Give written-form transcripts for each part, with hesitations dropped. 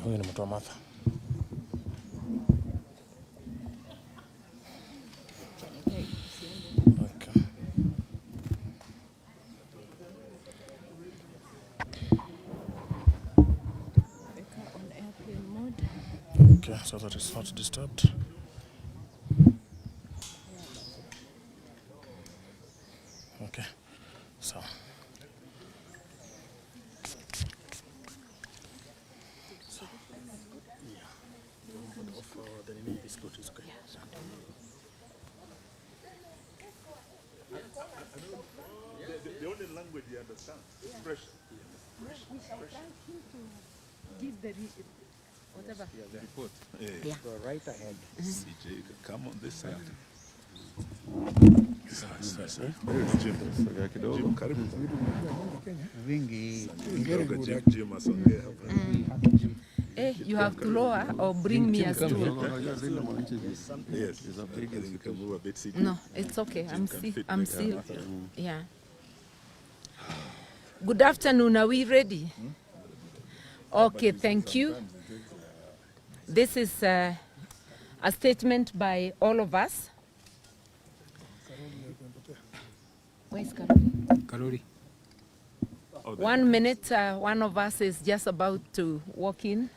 Huyu ni mtu wa Martha. Okay. On airplane mode. Okay, so that is not disturbed. Okay, so. The only language you understand is fresh. We shall thank him to give the whatever. Yeah, the report. Yeah. Go right ahead. CJ, you can come on this side. Jim, karibu. Vingi. Jim asongea hapa. You have to lower or bring me a stool. Yes, I think you can move a bit. CJ. No, it's okay. I'm still. Yeah. Good afternoon. Are we ready? Okay, thank you. This is a statement by all of us. Where's Karoli? 1 minute, one of us is just about to walk in.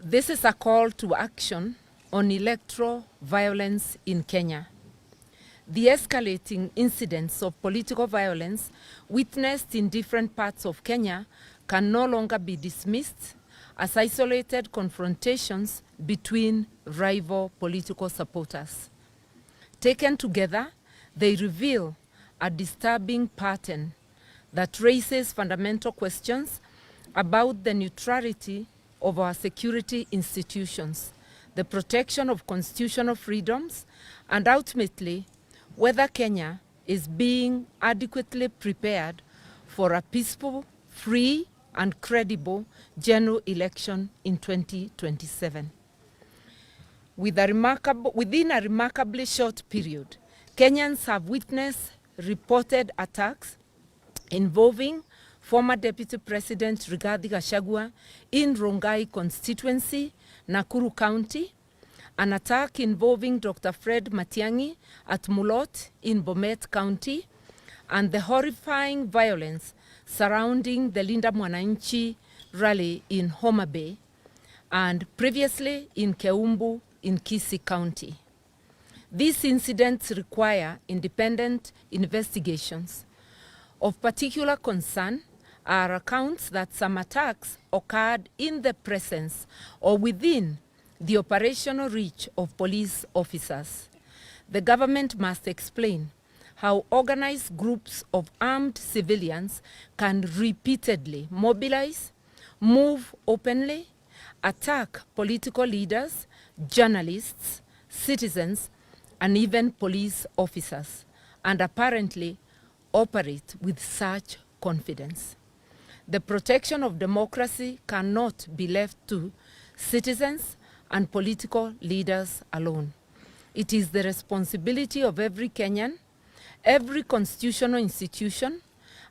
This is a call to action on electoral violence in Kenya. The escalating incidents of political violence witnessed in different parts of Kenya can no longer be dismissed as isolated confrontations between rival political supporters. Taken together, they reveal a disturbing pattern that raises fundamental questions about the neutrality of our security institutions, the protection of constitutional freedoms, and ultimately, whether Kenya is being adequately prepared for a peaceful, free, and credible general election in 2027. Within a remarkably short period, Kenyans have witnessed reported attacks involving former Deputy President Rigathi Gachagua in Rongai constituency, Nakuru County, an attack involving Dr. Fred Matiang'i at Mulot in Bomet County, and the horrifying violence surrounding the Linda Mwananchi rally in Homa Bay, and previously in Keumbu in Kisii County. These incidents require independent investigations. Of particular concern are accounts that some attacks occurred in the presence or within the operational reach of police officers. The government must explain how organized groups of armed civilians can repeatedly mobilize, move openly, attack political leaders, journalists, citizens, and even police officers, and apparently operate with such confidence. The protection of democracy cannot be left to citizens and political leaders alone. It is the responsibility of every Kenyan, every constitutional institution,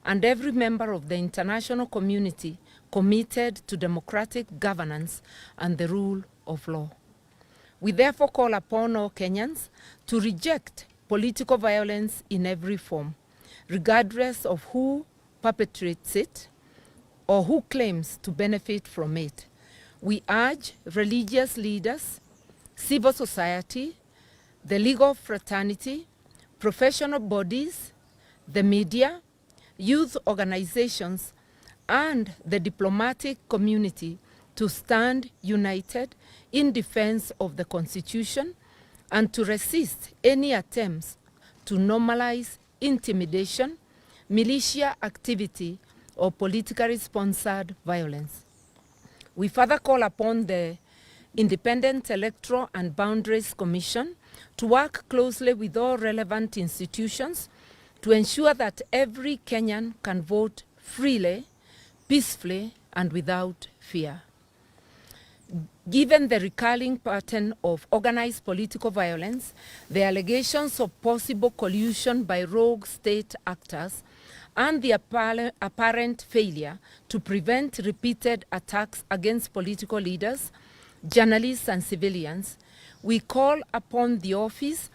and every member of the international community committed to democratic governance and the rule of law. We therefore call upon all Kenyans to reject political violence in every form, regardless of who perpetrates it or who claims to benefit from it. We urge religious leaders, civil society, the legal fraternity, professional bodies, the media, youth organizations, and the diplomatic community to stand united in defense of the Constitution and to resist any attempts to normalize intimidation, militia activity, or politically sponsored violence. We further call upon the Independent Electoral and Boundaries Commission to work closely with all relevant institutions to ensure that every Kenyan can vote freely, peacefully, and without fear. Given the recurring pattern of organized political violence, the allegations of possible collusion by rogue state actors, and the apparent failure to prevent repeated attacks against political leaders, journalists, and civilians, we call upon the Office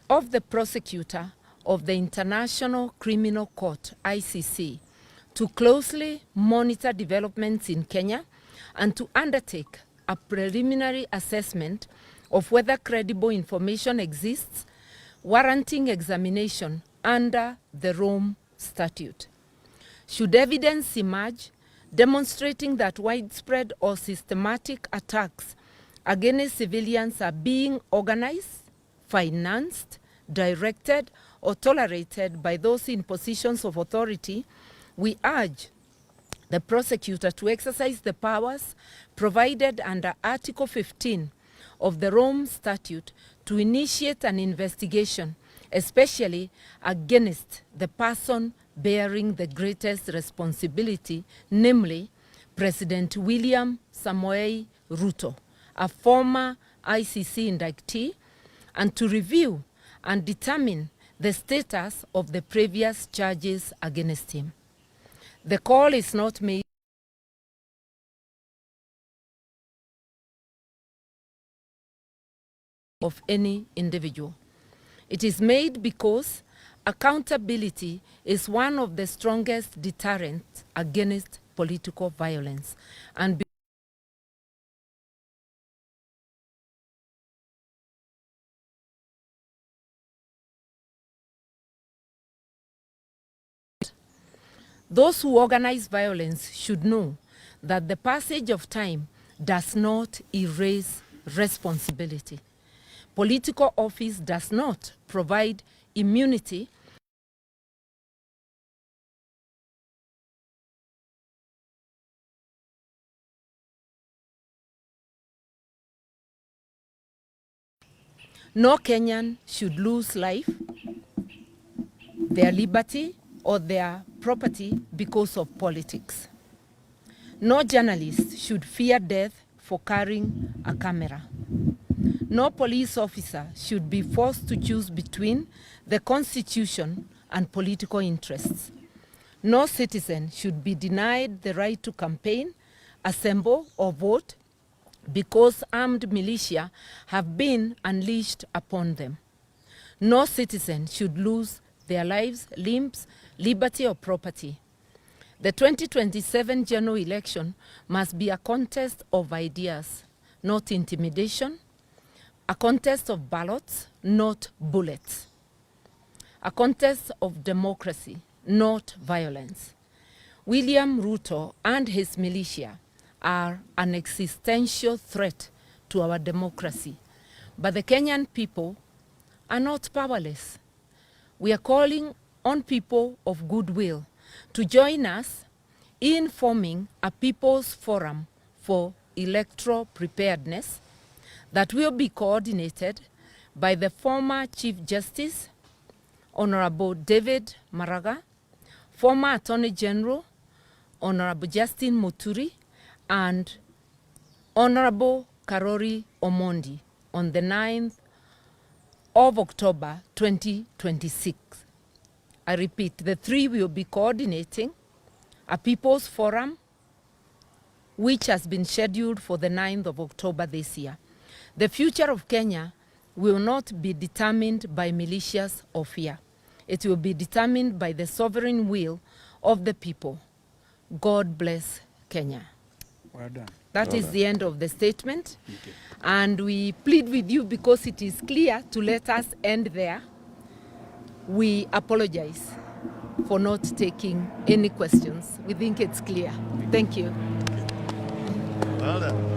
of the Prosecutor of the International Criminal Court, ICC, to closely monitor developments in Kenya and to undertake a preliminary assessment of whether credible information exists warranting examination under the Rome Statute. Should evidence emerge demonstrating that widespread or systematic attacks against civilians are being organized, financed, directed, or tolerated by those in positions of authority, we urge the prosecutor to exercise the powers provided under Article 15 of the Rome Statute to initiate an investigation, especially against the person bearing the greatest responsibility, namely President William Samoei Ruto, a former ICC inductee, and to review and determine the status of the previous charges against him. The call is not made of any individual. It is made because accountability is one of the strongest deterrents against political violence, and those who organize violence should know that the passage of time does not erase responsibility. Political office does not provide immunity no Kenyan should lose life, their liberty, or their property because of politics. No journalist should fear death for carrying a camera. No police officer should be forced to choose between the Constitution and political interests. No citizen should be denied the right to campaign, assemble, or vote because armed militia have been unleashed upon them. No citizen should lose their lives, limbs, liberty, or property. The 2027 general election must be a contest of ideas, not intimidation, a contest of ballots, not bullets, a contest of democracy, not violence. William Ruto and his militia are an existential threat to our democracy, but the Kenyan people are not powerless. We are calling on people of goodwill to join us in forming a People's Forum for Electoral Preparedness that will be coordinated by the former Chief Justice, Honorable David Maraga, former Attorney General, Honorable Justin Muturi, and Honorable Karori Omondi on the 9th of October 2026. I repeat, the three will be coordinating a People's Forum which has been scheduled for the 9th of October this year. The future of Kenya will not be determined by militias or fear. It will be determined by the sovereign will of the people. God bless Kenya. Well done. That is the end of the statement. Okay. And we plead with you, because it is clear, to let us end there. We apologize for not taking any questions. We think it's clear. Thank you. Well done.